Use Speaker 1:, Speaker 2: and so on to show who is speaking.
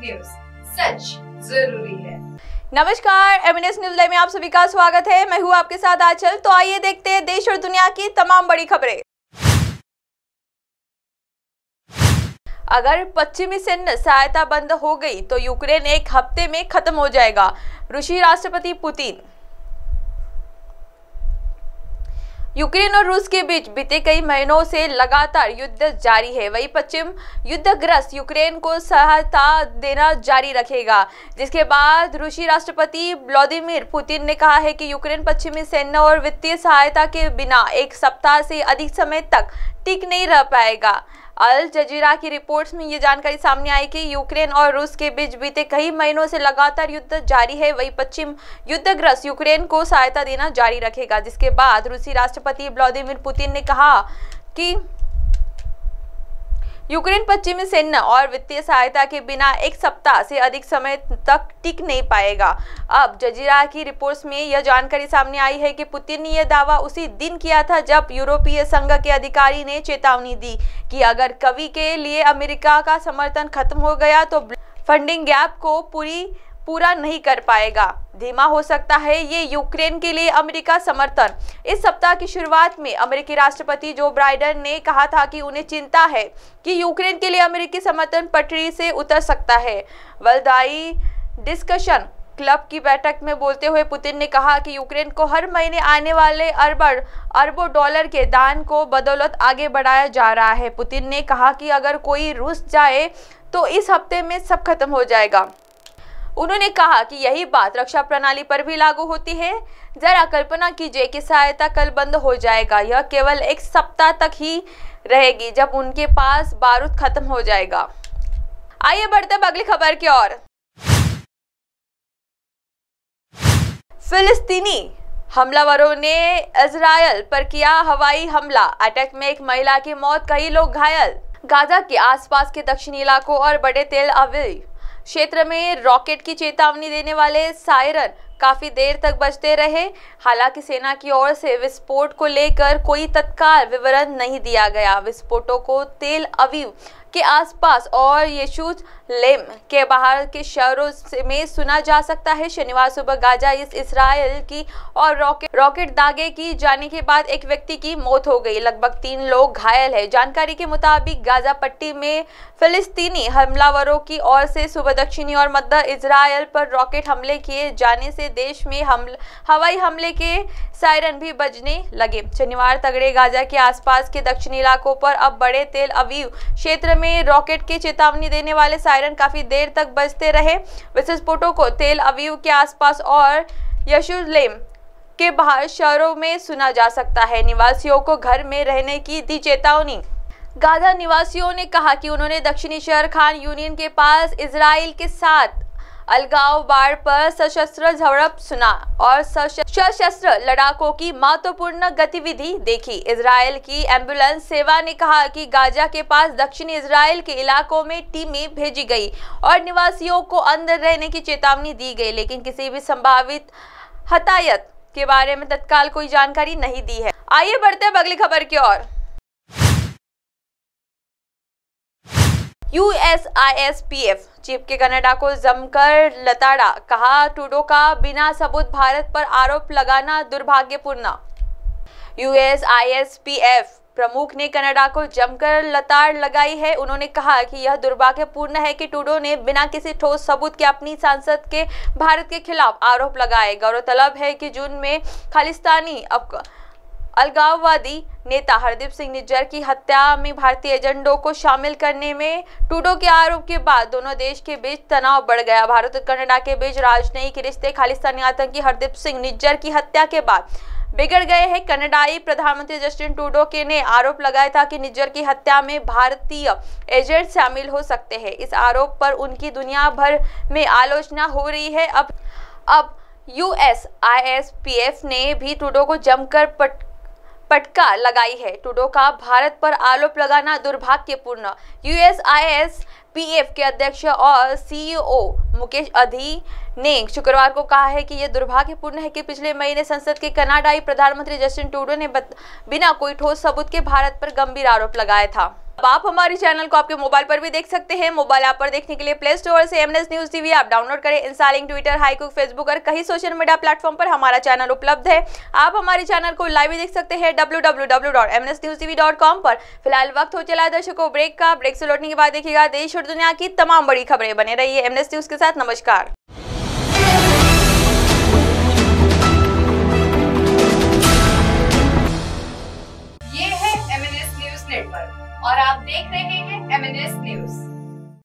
Speaker 1: News, सच जरूरी है।
Speaker 2: नमस्कार, एमएनएस न्यूज लाइव में आप सभी का स्वागत है। मैं हूं आपके साथ आंचल। तो आइए देखते हैं देश और दुनिया की तमाम बड़ी खबरें। अगर पश्चिमी सैन्य सहायता बंद हो गई तो यूक्रेन एक हफ्ते में खत्म हो जाएगा, रूसी राष्ट्रपति पुतिन। यूक्रेन और रूस के बीच बीते कई महीनों से लगातार युद्ध जारी है। वही पश्चिम युद्धग्रस्त यूक्रेन को सहायता देना जारी रखेगा, जिसके बाद रूसी राष्ट्रपति व्लादिमीर पुतिन ने कहा है कि यूक्रेन पश्चिमी सैन्य और वित्तीय सहायता के बिना एक सप्ताह से अधिक समय तक टिक नहीं रह पाएगा। अल जजीरा की रिपोर्ट्स में ये जानकारी सामने आई कि यूक्रेन और रूस के बीच बीते कई महीनों से लगातार युद्ध जारी है। वही पश्चिम युद्धग्रस्त यूक्रेन को सहायता देना जारी रखेगा, जिसके बाद रूसी राष्ट्रपति व्लादिमीर पुतिन ने कहा कि यूक्रेन पश्चिमी सैन्य और वित्तीय सहायता के बिना एक सप्ताह से अधिक समय तक टिक नहीं पाएगा। अब जजीरा की रिपोर्ट्स में यह जानकारी सामने आई है कि पुतिन ने यह दावा उसी दिन किया था जब यूरोपीय संघ के अधिकारी ने चेतावनी दी कि अगर कभी के लिए अमेरिका का समर्थन खत्म हो गया तो फंडिंग गैप को पूरा नहीं कर पाएगा। धीमा हो सकता है ये यूक्रेन के लिए अमेरिका समर्थन। इस सप्ताह की शुरुआत में अमेरिकी राष्ट्रपति जो बाइडेन ने कहा था कि उन्हें चिंता है कि यूक्रेन के लिए अमेरिकी समर्थन पटरी से उतर सकता है। वल्दाई डिस्कशन क्लब की बैठक में बोलते हुए पुतिन ने कहा कि यूक्रेन को हर महीने आने वाले अरबों डॉलर के दान को बदौलत आगे बढ़ाया जा रहा है। पुतिन ने कहा कि अगर कोई रूस जाए तो इस हफ्ते में सब खत्म हो जाएगा। उन्होंने कहा कि यही बात रक्षा प्रणाली पर भी लागू होती है। जरा कल्पना कीजिए कि सहायता कल बंद हो जाएगा। यह केवल एक सप्ताह तक ही रहेगी जब उनके पास बारूद खत्म हो जाएगा। आइए बढ़ते हैं अगली खबर की ओर। फिलिस्तीनी हमलावरों ने इजरायल पर किया हवाई हमला। अटैक में एक महिला की मौत, कई लोग घायल। गाजा के आसपास के दक्षिणी इलाकों और बड़े तेल अवीव क्षेत्र में रॉकेट की चेतावनी देने वाले सायरन काफी देर तक बजते रहे। हालांकि सेना की ओर से विस्फोट को लेकर कोई तत्काल विवरण नहीं दिया गया। विस्फोटों को तेल अवीव के आसपास और यरूशलेम के बाहर के शहरों में सुना जा सकता है। शनिवार सुबह गाजा इस्राएल की और रॉकेट दागे की जाने के बाद एक व्यक्ति की मौत हो गई। लगभग 3 लोग घायल हैं। जानकारी के मुताबिक गाजा पट्टी में फिलिस्तीनी हमलावरों की ओर से सुबह दक्षिणी और मध्य इजराइल पर रॉकेट हमले किए जाने से देश में हवाई हमले के सायरन भी बजने लगे। शनिवार तगड़े गाजा के आसपास के दक्षिणी इलाकों पर अब बड़े तेल अवीव क्षेत्र में रॉकेट की चेतावनी देने वाले सायरन काफी देर तक बजते रहे। विस्फोटों को तेल अवीव के आसपास और यरूशलेम के बाहर शहरों में सुना जा सकता है। निवासियों को घर में रहने की दी चेतावनी। गाजा निवासियों ने कहा कि उन्होंने दक्षिणी शहर खान यूनियन के पास इजराइल के साथ अलगाव बाड़ पर सशस्त्र झड़प सुना और सशस्त्र लड़ाकों की महत्वपूर्ण गतिविधि देखी। इजराइल की एम्बुलेंस सेवा ने कहा कि गाजा के पास दक्षिणी इजराइल के इलाकों में टीमें भेजी गई और निवासियों को अंदर रहने की चेतावनी दी गई, लेकिन किसी भी संभावित हताहत के बारे में तत्काल कोई जानकारी नहीं दी है। आइए बढ़ते हैं अगली खबर की ओर। USISPF चीफ के कनाडा को जमकर लताड़ा, कहा ट्रूडो का बिना सबूत भारत पर आरोप लगाना दुर्भाग्यपूर्ण। USISPF प्रमुख ने कनाडा को जमकर लताड़ लगाई है। उन्होंने कहा कि यह दुर्भाग्यपूर्ण है कि ट्रूडो ने बिना किसी ठोस सबूत के अपनी सांसद के भारत के खिलाफ आरोप लगाए। गौरतलब है कि जून में खालिस्तानी अलगाववादी नेता हरदीप सिंह निज्जर की हत्या में भारतीय एजेंडों को शामिल करने में ट्रूडो के आरोप के बाद दोनों देश के बीच तनाव बढ़ गया। भारत और कनाडा के बीच राजनयिक रिश्ते खालिस्तानी आतंकी हरदीप सिंह निज्जर की हत्या के बाद बिगड़ गए हैं। कनाडाई प्रधानमंत्री जस्टिन ट्रूडो ने आरोप लगाया था कि निज्जर की हत्या में भारतीय एजेंट शामिल हो सकते हैं। इस आरोप पर उनकी दुनिया भर में आलोचना हो रही है। अब USISPF ने भी ट्रूडो को जमकर पटका लगाई है। ट्रूडो का भारत पर आरोप लगाना दुर्भाग्यपूर्ण। USISPF के अध्यक्ष और CEO मुकेश अधी ने शुक्रवार को कहा है कि यह दुर्भाग्यपूर्ण है कि पिछले महीने संसद के कनाडाई प्रधानमंत्री जस्टिन ट्रूडो ने बिना कोई ठोस सबूत के भारत पर गंभीर आरोप लगाया था। अब आप हमारे चैनल को आपके मोबाइल पर भी देख सकते हैं। मोबाइल ऐप पर देखने के लिए प्ले स्टोर से MNS news TV app download करें। इंस्टॉलिंग ट्विटर, हाईकुक, फेसबुक और कई सोशल मीडिया प्लेटफॉर्म पर हमारा चैनल उपलब्ध है। आप हमारे चैनल को लाइव भी देख सकते हैं www.mnsnewstv.com पर। फिलहाल वक्त हो चला है दर्शकों ब्रेक का। ब्रेक से लौटने के बाद देखिएगा देश और दुनिया की तमाम बड़ी खबरें। बने रहिए MNS न्यूज के साथ। नमस्कार।